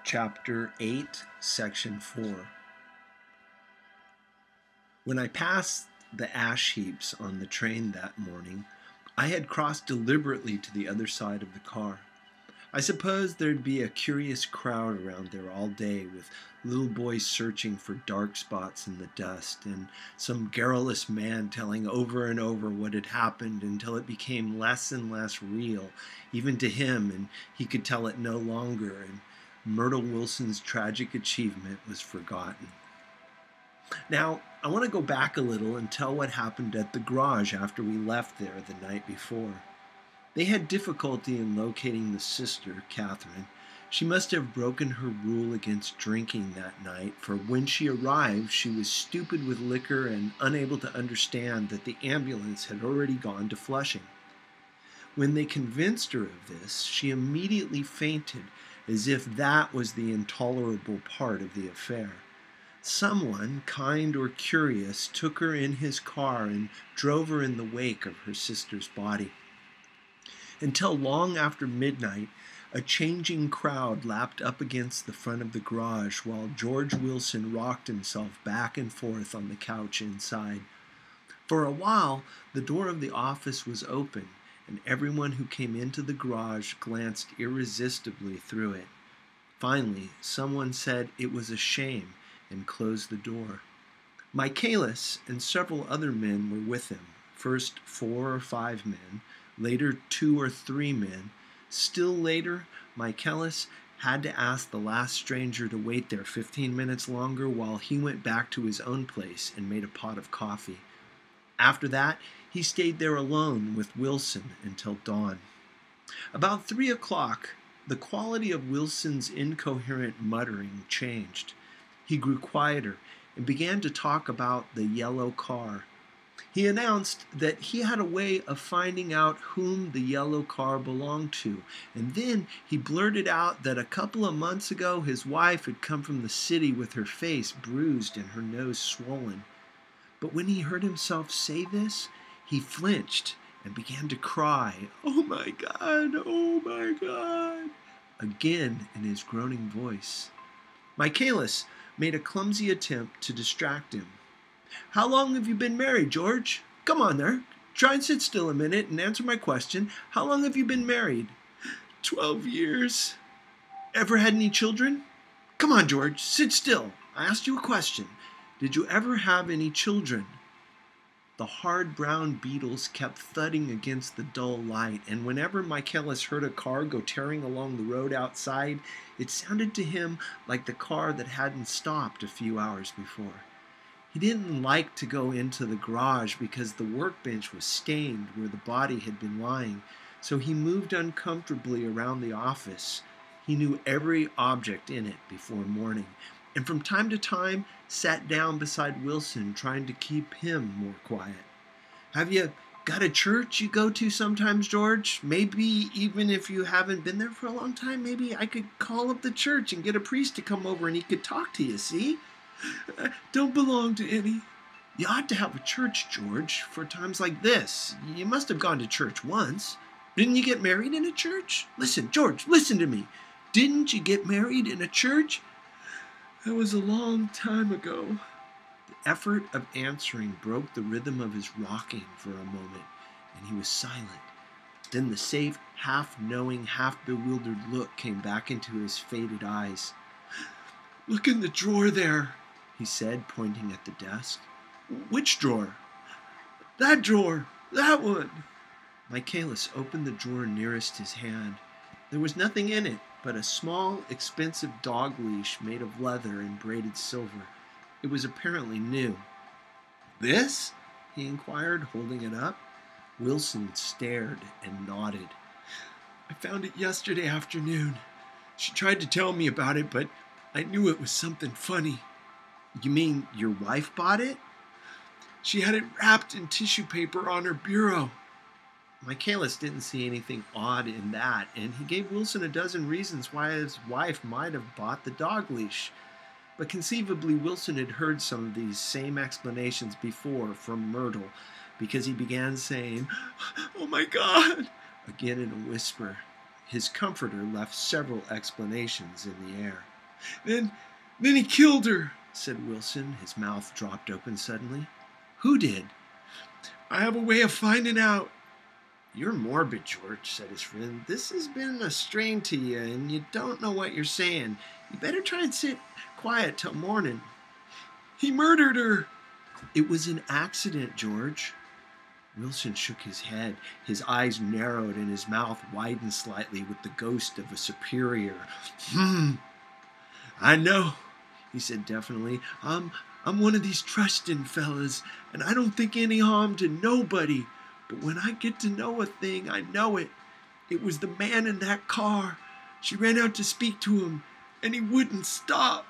Chapter 8, Section 4. When I passed the ash heaps on the train that morning, I had crossed deliberately to the other side of the car. I supposed there'd be a curious crowd around there all day, with little boys searching for dark spots in the dust, and some garrulous man telling over and over what had happened until it became less and less real, even to him, and he could tell it no longer, and Myrtle Wilson's tragic achievement was forgotten. Now, I want to go back a little and tell what happened at the garage after we left there the night before. They had difficulty in locating the sister, Catherine. She must have broken her rule against drinking that night, for when she arrived, she was stupid with liquor and unable to understand that the ambulance had already gone to Flushing. When they convinced her of this, she immediately fainted, as if that was the intolerable part of the affair. Someone, kind or curious, took her in his car and drove her in the wake of her sister's body. Until long after midnight, a changing crowd lapped up against the front of the garage while George Wilson rocked himself back and forth on the couch inside. For a while, the door of the office was open, and everyone who came into the garage glanced irresistibly through it. Finally, someone said it was a shame and closed the door. Michaelis and several other men were with him, first 4 or 5 men, later 2 or 3 men. Still later, Michaelis had to ask the last stranger to wait there 15 minutes longer while he went back to his own place and made a pot of coffee. After that, he stayed there alone with Wilson until dawn. About 3 o'clock, the quality of Wilson's incoherent muttering changed. He grew quieter and began to talk about the yellow car. He announced that he had a way of finding out whom the yellow car belonged to, and then he blurted out that a couple of months ago his wife had come from the city with her face bruised and her nose swollen. But when he heard himself say this, he flinched and began to cry, "Oh my God, oh my God," again in his groaning voice. Michaelis made a clumsy attempt to distract him. "How long have you been married, George? Come on there. Try and sit still a minute and answer my question. How long have you been married?" 12 years. "Ever had any children?" "Come on, George, sit still. I asked you a question. Did you ever have any children?" The hard brown beetles kept thudding against the dull light, and whenever Michaelis heard a car go tearing along the road outside, it sounded to him like the car that hadn't stopped a few hours before. He didn't like to go into the garage because the workbench was stained where the body had been lying, so he moved uncomfortably around the office. He knew every object in it before morning, and from time to time sat down beside Wilson, trying to keep him more quiet. "Have you got a church you go to sometimes, George? Maybe even if you haven't been there for a long time, maybe I could call up the church and get a priest to come over and he could talk to you, see?" "I don't belong to any." "You ought to have a church, George, for times like this. You must have gone to church once. Didn't you get married in a church? Listen, George, listen to me. Didn't you get married in a church?" "That was a long time ago." The effort of answering broke the rhythm of his rocking for a moment, and he was silent. Then the safe, half-knowing, half-bewildered look came back into his faded eyes. "Look in the drawer there," he said, pointing at the desk. "Which drawer?" "That drawer, that one." Michaelis opened the drawer nearest his hand. There was nothing in it but a small, expensive dog leash made of leather and braided silver. It was apparently new. "This?" he inquired, holding it up. Wilson stared and nodded. "I found it yesterday afternoon. She tried to tell me about it, but I knew it was something funny." "You mean your wife bought it?" "She had it wrapped in tissue paper on her bureau." Michaelis didn't see anything odd in that, and he gave Wilson a dozen reasons why his wife might have bought the dog leash. But conceivably Wilson had heard some of these same explanations before from Myrtle, because he began saying, "Oh my God," again in a whisper. His comforter left several explanations in the air. Then he killed her, said Wilson. His mouth dropped open suddenly. Who did? I have a way of finding out. You're morbid, George, said his friend. This has been a strain to you, and you don't know what you're saying. You better try and sit quiet till morning. He murdered her. It was an accident, George. Wilson shook his head. His eyes narrowed and his mouth widened slightly with the ghost of a superior. I know, he said definitely. I'm one of these trusting fellas, and I don't think any harm to nobody. But when I get to know a thing, I know it. It was the man in that car. She ran out to speak to him, and he wouldn't stop.